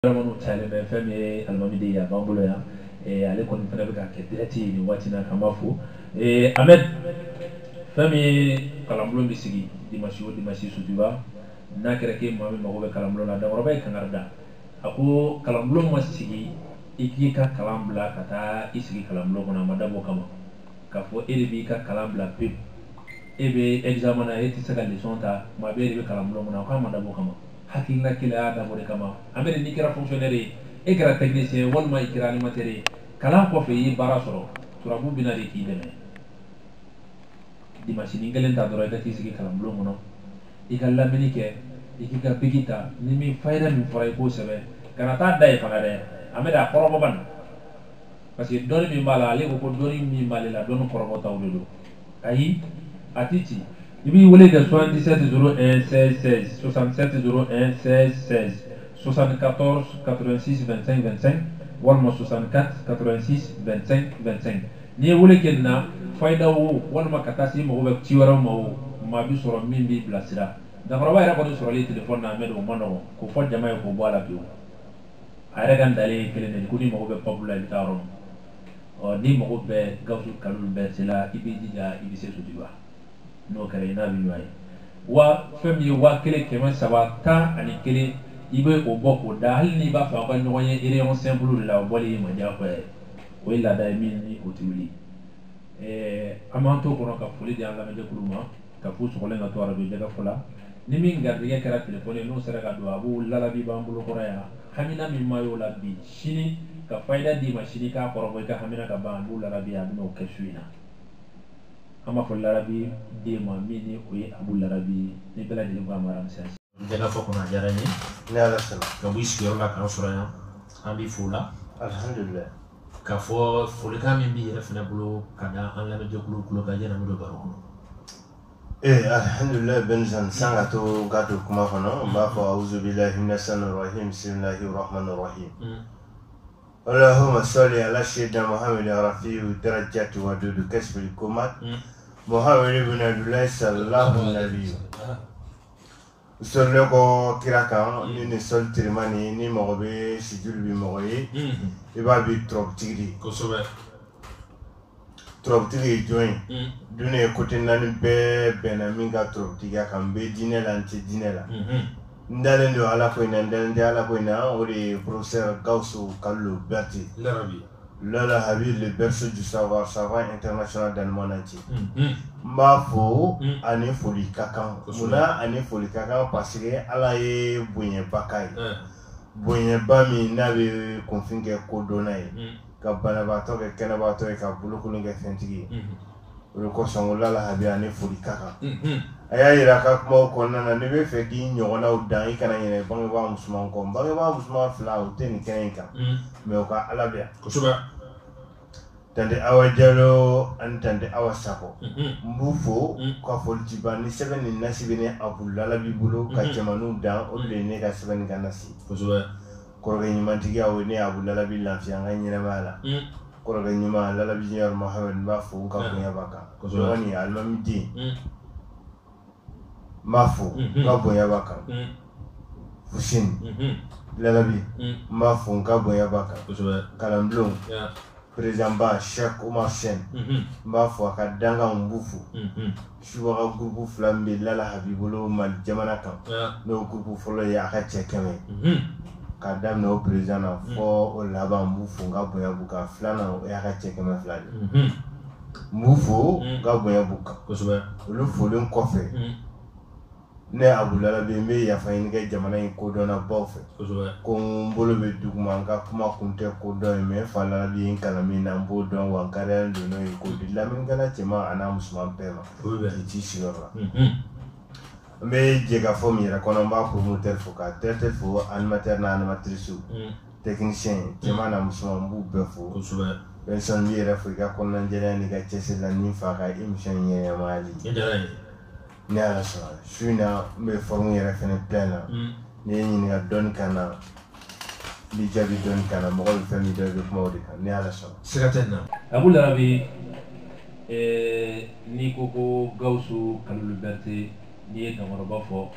Ramanu Tale FM Almamidi ya Bambulo ya ale kɔni fana bɛ ka kɛ direct ni waati na kan b'a fo Ahmed fɛn min kalanbulon bɛ sigi dimanche o dimanche sutuba n'a kɛra k'e maa min mago bɛ kalanbulon na Dankɔrɔba ye kangari da a ko kalanbulon ma sigi i k'i ka kalan bila ka taa i sigi kalanbulon kɔnɔ a ma dabɔ o kama k'a fɔ e de b'i ka kalan bila pewu e bɛ examen na e tɛ se ka leçon ta maa bɛɛ de bɛ kalanbulon kɔnɔ a k'a ma dabɔ o kama hakilina kelen y'a dabɔ de kama Ahmed n'i kɛra fonctionnaire ye e kɛra technicien walima i kɛra animateur ye kalan kɔfɛ i ye baara sɔrɔ turabu bɛna de k'i dɛmɛ dimanche ni kelen ta dɔrɔn i ka t'i sigi kalanbulon kɔnɔ i ka lamɛnni kɛ i k'i ka biki ta ni min fayida min fɔra i k'o sɛbɛn kana taa da ye fana dɛ Ahmed a kɔrɔbɔ ban parce que dɔnni min b'a la ale ko dɔnni min b'ale la dɔnni kɔrɔbɔtaw de don ayi a ti ci i b'i wele kɛ 77 01 16 16 67 01 16 16 74 86 25 25 walima 64 86 25 25 n'i ye wele kɛ nin na fayida o walima ka taa se i mago bɛ ci wɛrɛw ma o maa bi sɔrɔ min b'i bilasira Dankɔrɔba yɛrɛ kɔni sɔrɔli téléphone na Ahmed o ma nɔgɔn k'o fɔ jama ye k'o bɔ a la pewu a yɛrɛ ka dalen ye kelen de ko n'i mago bɛ pape la i bɛ taa yɔrɔ min n'i mago bɛ Gawusu Kalilu Berete la i b'i jija i bɛ se Sotiba n'o kɛra i n'a bɛ ɲɔgɔn ye wa fɛn min ye 1310 i bɛ o bɔ k'o da hali n'i b'a fɛ aw ka ɲɔgɔn ye réunion simple de la o bɔli ye mandiya ye o ye laada ye min ni o tɛ wuli an b'an to kɔnɔ ka foli di an lamɛnjɛkulu ma ka fo sɔgɔlen ka to arajo jɛgɛfɔ la ni min garijɛgɛ kɛra téléphone ye n'o sera ka don a b'o lalabi b'an bolo kɔrɔ yan hamina min ma y'o la bi sini ka fayida d'i ma sini k'a kɔrɔbɔ i ka hamina ka ban a b'o lalabi a bɛn'o kɛ su in na an b'a fɔ larabi den ma min ni o ye Abu Larabi ni bɛɛ lajɛlen ko a mara misɛn jɛgɛfɔ kɔnɔ a diyara n ye ne ala sɔnna ka bɔ i sigiyɔrɔ la k'an sɔrɔ yan an b'i fo la alhamdulillah k'a fɔ folikan min b'i yɛrɛ fɛnɛ bolo ka da an lamɛnjɛkulu tulo kan yanni an bɛ don baro kɔnɔ alhamdulillah Benson san ka to ka don kuma kɔnɔ n b'a fɔ awuzu billahi minash shaitanir rajim bismillahir rahmanir rahim اللهم صل على سيدنا محمد رفيع الدرجات ودود كسب الكمات محمد بن عبد الله صلى الله عليه وسلم Usoleko kiraka ni sol tirimani ni mogobe sijul bi mogoye iba bi trop tigri kosobe trop tigri join dune kote nani be benaminga trop tiga kambe dinela anti dinela ndalen do ala ko ina ndalen ala ko ina ori professeur Gawusu Kalilu Berete Lala Habib le berceau du savoir savant international dans le monde entier. Mafo ani foli kakan. Muna ani foli kakan parce que ala ye bonye bakay. Bonye ba mi na be konfinge ko dona ye. Ka banabato ke kenabato e ka bulukulu ke fentigi. O ko songo Lala Habib ani foli kakan. Aya yira ka kuma ko nana ne be fe di nyogona o dan I kana yene bangeba musulman ko bangeba musulman fila o te ni kenka. Me o ka ala be ko Tande Awa Jallow and Tande Awa Sako. Mbufo, kwa folitiba ni 7 ni nasi bene Abu Larabi bulo ka jamanu dan o le ne ka 7 ka nasi. Koroga nyimantigi awo ne Abu Larabi lafiya nga nyina mala. Koroga nyima Larabi Junior Mohammed Mbafo ka bonya baka. Wani almamidi. Mafo ka bonya baka. Fusin. Larabi Mafo ka bonya baka. Kalamblong. Président Ba Cheikh Oumar Sène m'a fo ka danga mbufu suba groupe flambe Lala Habibolo mal jamana kan no groupe folo ya ka chekeme ka dam no président na fo o laba mbufu nga boya buka flana ya ka chekeme flani mbufu nga boya buka lu folon kofe ne Abu Larabi me ya fa inge jamana in ko dona bofe ko mbolo be duguma nga kuma kunte ko do me fa Larabi in kala mi na mbo don wa kare ndo no ko di lamin gana chema ana musulman pema ti shirora me jega fo mi ra kono ba promoteur fo ka tete fo animateur na animatrice technicien chema na musulman bu be fo Benson mi ra fo ga kono njere ni ga chese la ni fa ka émission ye mali ne ala sɔnna su in na n bɛ forme yɛrɛ fɛnɛ plein na ni ye ɲininka dɔɔni kan na n bɛ jaabi dɔɔni kan na mɔgɔ bɛ fɛn min dɔn i bɛ kuma o de kan ne ala sɔnna. Siga tɛ nin na Abu Larabi n'i ko ko Gawusu Kalilu Berete n'i ye Dankɔrɔba fɔ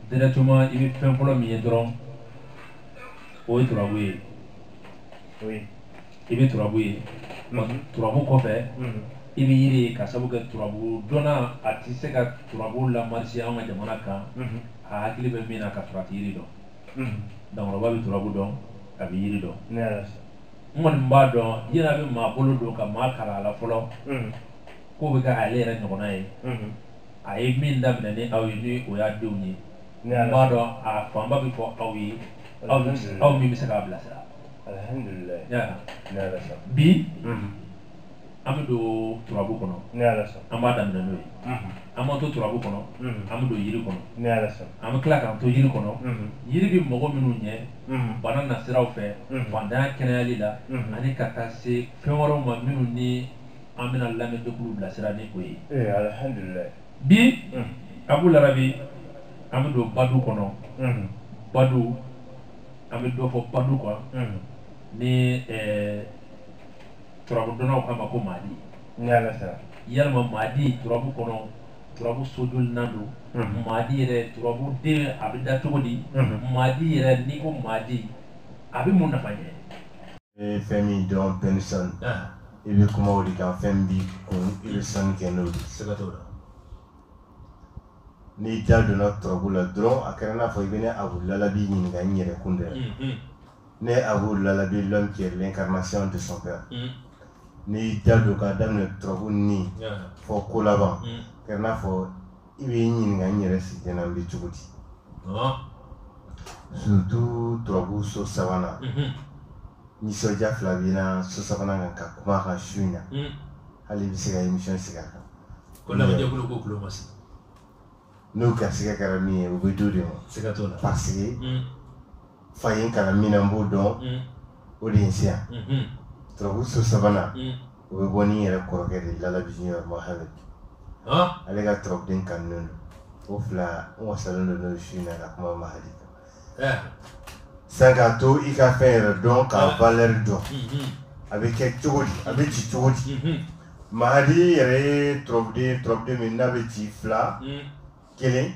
directement i bɛ fɛn fɔlɔ min ye dɔrɔn o ye turabu ye i bɛ turabu ye turabu kɔfɛ i bɛ yiri ye ka sabu kɛ turabu dɔnna a tɛ se ka turabu lamarisi an ka jamana kan a hakili bɛ min na ka sɔrɔ a tɛ yiri dɔn dankɔrɔba bɛ turabu dɔn a bɛ yiri dɔn n kɔni b'a dɔn yiri a bɛ maa bolo don ka maa kalan a la fɔlɔ k'o bɛ kɛ ale yɛrɛ ɲɔgɔnna ye a ye min daminɛ ni aw ye ni o y'a denw ye n b'a dɔn a fanba bɛ fɔ aw ye aw min bɛ se k'a bilasira bi an bɛ don turabu kɔnɔ an b'a daminɛ n'o ye an b'an to turabu kɔnɔ an bɛ don yiri kɔnɔ an bɛ tila k'an to yiri kɔnɔ yiri bɛ mɔgɔ minnu ɲɛ bana nasiraw fɛ fantanya kɛnɛyali la ani ka taa se fɛn wɛrɛw ma minnu ni an bɛna lamɛnjɛkulu bilasira ni o ye bi Abu Larabi an bɛ don badu kɔnɔ badu an bɛ dɔ fɔ badu kan ni turabu dɔnnaw k'a ma ko Mahdi yalima Mahdi turabu kɔnɔ turabu sojolinan don Mahdi yɛrɛ turabu den a bɛ da cogo di Mahdi yɛrɛ n'i ko Mahdi a bɛ mun nafa ɲɛ fɛn min dɔn personne i bɛ kuma o de kan fɛn b'i kun i bɛ sanu kɛ n'o de siga t'o la n'i da donna turabu la dɔrɔn a kɛra i n'a fɔ i bɛ ne Abu Lalabi ɲininka n yɛrɛ kun dɛ ne Abu Lalabi l'homme qui est l'incarnation de son père n'i da don k'a daminɛ turabu ni fɔ ko laban kɛra i n'a fɔ i bɛ ɲininka n yɛrɛ sigidena n bɛ cogo di surtout turabu so sabanan nisɔndiya fila b'i na so sabanan kan ka kuma a kan su in na hali i bɛ se ka émission sigi a kan ko lamɛnjɛkulu ko tulo ma se n'o garisigɛ kɛra min ye o bɛ d'o de ma siga t'o la parce que fa ye n kalan min na n b'o dɔn o de ye n se yan turabu so sabanan o bɛ bɔ ni n yɛrɛ kɔrɔkɛ de Lalabi Junior Mohamed ale ka turabuden kanunen don o fila n wasalen don n'o su in na ka kuma Mahdi kan san k'a to i ka fɛn yɛrɛ dɔn k'a valeur dɔn a bɛ kɛ cogo di a bɛ ci cogo di Mahdi yɛrɛ ye turabuden min n'a bɛ ci fila kelen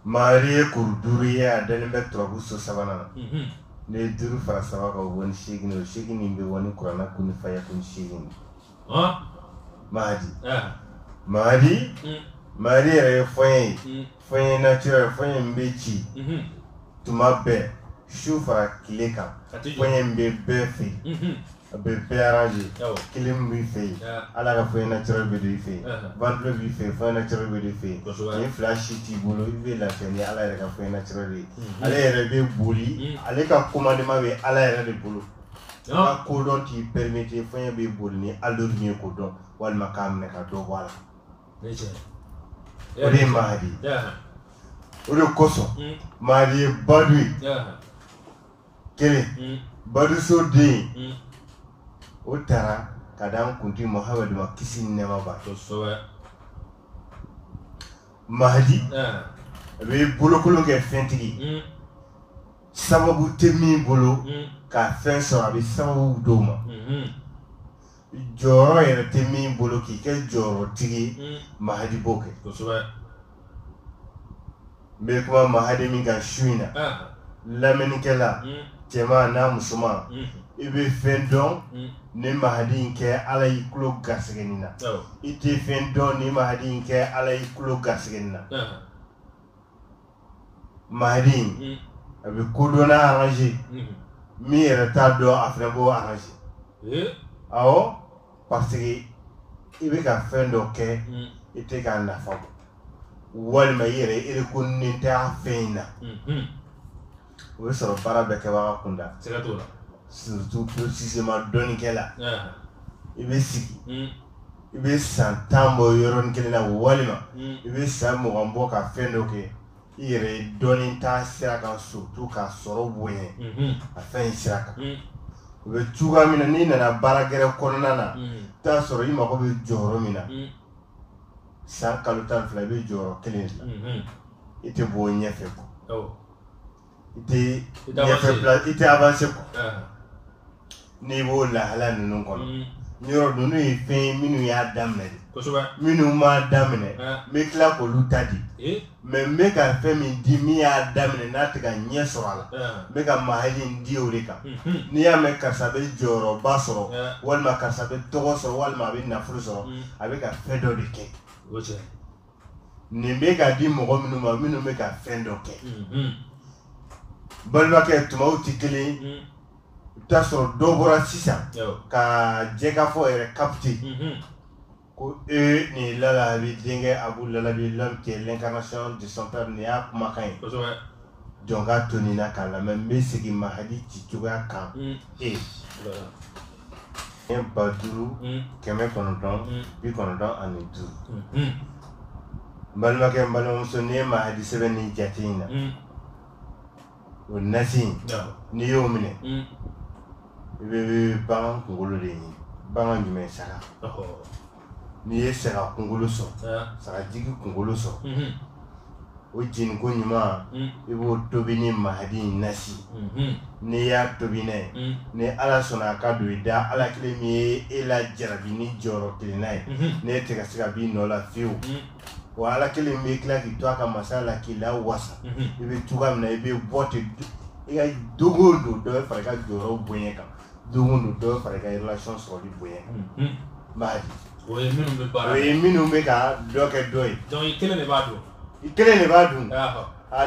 Mahdi ye kuru 5 ye a dalen bɛ turabu so sabanan na ne ye 5 fara 3 kan o bɛ bɔ ni 8 ye o 8 nin bɛ bɔ ni kuranna kun ni faya kun 8 Mahdi yɛrɛ ye fɔɲɛ ye fɔɲɛ naturel fɔɲɛ min bɛ ci tuma bɛɛ su fara tile kan fɔɲɛ min bɛ bɛɛ fɛ a bɛ bɛɛ arranger kelen min b'i fɛ yen ala ka fɔɲɛ naturel bɛ don i fɛ yen ventilo b'i fɛ yen fɔɲɛ naturel bɛ don i fɛ yen nin fila si t'i bolo i bɛ lafiya ni ala yɛrɛ ka fɔɲɛ naturel ye ale yɛrɛ bɛ boli ale ka commandement bɛ ala yɛrɛ de bolo ka ko dɔn t'i permettre fɔɲɛ bɛ boli ni allure min ye ko dɔn walima k'a minɛ ka dɔ bɔ a la o de ye Mahdi o de kosɔn Mahdi ye badu ye kelen baduso den o taara ka d'an kuntigi Mohamed ma kisi ni nɛɛma b'a ye Mahdi a bɛ bolokolon kɛ fɛntigi sababu tɛ min bolo ka fɛn sɔrɔ a bɛ sababu dɔw ma jɔyɔrɔ yɛrɛ tɛ min bolo k'i kɛ jɔyɔrɔtigi ye Mahdi b'o kɛ n bɛ kuma Mahdi min kan su in na lamɛnnikɛla cɛman n'a musoman i bɛ fɛn dɔn ni Mahdi in kɛ ala y'i tulo garisɛgɛ nin na i tɛ fɛn dɔn ni Mahdi in kɛ ala y'i tulo garisɛgɛ nin na Mahdi in a bɛ kodɔnna arranger min yɛrɛ t'a dɔn a fana b'o arranger awɔ parce que i bɛ ka fɛn dɔ kɛ i tɛ k'a nafa bɔ walima i yɛrɛ i reconnaît tɛ a fɛn in na o bɛ sɔrɔ baara bɛɛ kɛbaga kunda surtout précisément dɔnnikɛla i bɛ sigi i bɛ san 10 bɔ yɔrɔnin kelen na walima i bɛ san 20 bɔ ka fɛn dɔ kɛ i yɛrɛ ye dɔnni ta sira kan surtout ka sɔrɔ bonya a fɛn in sira kan o bɛ cogoya min na n'i nana baara gɛrɛ kɔnɔna na t'a sɔrɔ i mago bɛ jɔyɔrɔ min na san kalo 12 i bɛ jɔyɔrɔ kelen de la i tɛ bɔ ɲɛfɛ kɔ i tɛ ɲɛfɛ place i tɛ avancer kɔ n'i b'o lahala ninnu kɔnɔ Nyoro dunu yi fe minu ya damne. Kosoba. Minu ma damne. Me kila ko lutadi. Me me ka fe min di mi ya damne na tiga nye sorala. Me ka mahali ndi urika. Ni ya me kasabe joro basoro. Wal ma kasabe togo soro wal ma be nafuru soro. Abe ka fe do de ke. Oje. Ni me ka di mogo minu me ka fe do ke. Balba ke tuma utikili. Tasoro dobora sisa ka jeka fo ere kapti ko ni lala bi dingue Abu Lalabi l'homme qui est l'incarnation de son père ni a kuma kan jonga tonina kala même mesigi mahadi ci tuga kan baduru keme konoton bi konoton ani du balma ke balma so ne mahadi sebe ni jatina o nasi ni yomine bangan kungolo de ye bangan jumɛn saga n'i ye saga kungolo sɔrɔ saga jigi kungolo sɔrɔ o jeni ko ɲuman i b'o tobi ni mahadi nasi n'i y'a tobi n'a ye ni ala sɔnna a ka don i da ala kelen min ye e la jarabi ni jɔyɔrɔ kelen n'a ye ne tɛ ka se ka b'i nɔ la fiyewu wa ala kelen bɛ tila k'i to a ka masaya la k'i la wasa i bɛ cogoya min na i bɛ bɔ ten i ka dogo don dɔ bɛ fara i ka jɔyɔrɔ bonya kan dogo do fara ka relation sɔrɔ di bonya mahadi o ye minnu bɛ ka dɔ kɛ dɔ ye donc i kelen de b'a dɔn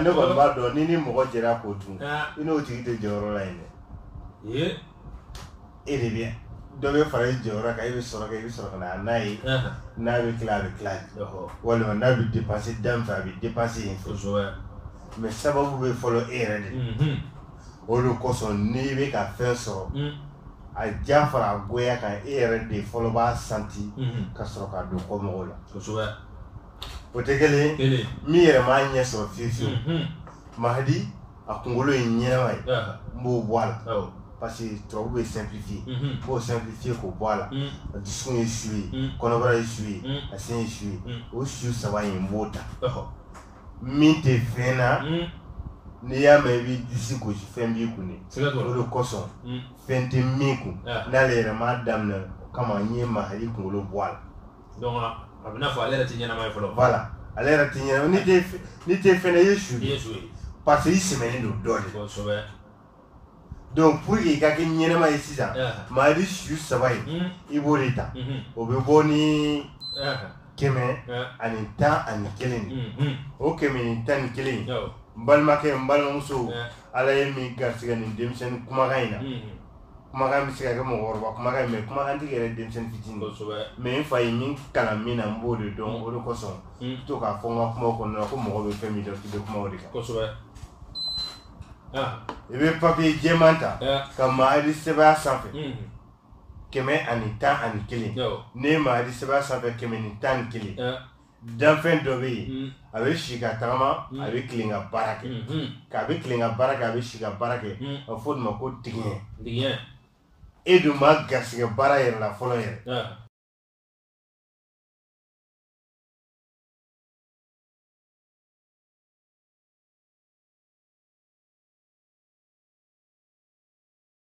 ne kɔni b'a dɔn ni mɔgɔ jɛra k'o dun i n'o tigi tɛ jɔyɔrɔ la yen dɛ e de bɛ dɔ bɛ fara i jɔyɔrɔ kan i bɛ sɔrɔ ka na n'a ye n'a bɛ tila a bɛ tila walima n'a bɛ dépenser dan fɛ a bɛ dépenser yen fɛ mais sababu bɛ fɔlɔ e yɛrɛ de o de kosɔn n'i bɛ ka fɛn sɔrɔ a ja fara goya kan e yɛrɛ de fɔlɔ b'a santi ka sɔrɔ ka don kɔ mɔgɔw la o tɛ kelen min yɛrɛ m'a ɲɛ sɔrɔ fiyewu mahadi a kunkolo ye ɲɛnama ye n b'o bɔ a la parce que tubabu bɛ simplifier b'o simplifier k'o bɔ a la a dusukun ye su ye kɔnɔbara ye su ye a sen ye su ye o su saba in n b'o ta min tɛ fɛn na n'i y'a mɛn i b'i disi gosi fɛn b'i kun de o de kosɔn fɛn tɛ min kun n'ale yɛrɛ m'a daminɛ o kama n ye mahadi kunkolo bɔ a la donc a bɛ n'a fɔ ale yɛrɛ tɛ ɲɛnama ye fɔlɔ voilà ale yɛrɛ tɛ ɲɛnama n'i tɛ fɛn na i ye su de parce que i sɛmɛnen don dɔ de donc pour que i ka kɛ ɲɛnama ye sisan mahadi su saba in i b'o de ta o bɛ bɔ ni 111 o 111 n balimakɛ n balimamuso ala ye min garisigɛ nin denmisɛnnin kumakan in na kumakan bɛ se ka kɛ mɔgɔkɔrɔba kumakan mais kumakan tɛ yɛrɛ denmisɛnnin fitinin mais n fa ye min kalan min na n b'o de dɔn o de kosɔn n to k'a fɔ n ka kumaw kɔnɔna na ko mɔgɔ bɛ fɛn min dɔn k'i bɛ kuma o de kan i bɛ papiye jɛman ta ka mahadi sɛbɛn a sanfɛ 111 ne mahadi sɛbɛn a sanfɛ 111 danfɛn dɔ bɛ yen a bɛ si ka tagama a bɛ tilen ka baara kɛ k'a bɛ tilen ka baara kɛ a bɛ si ka baara kɛ a bɛ fɔ o de ma ko tigiɲɛ e dun ma garisɛgɛ baara yɛrɛ la fɔlɔ yɛrɛ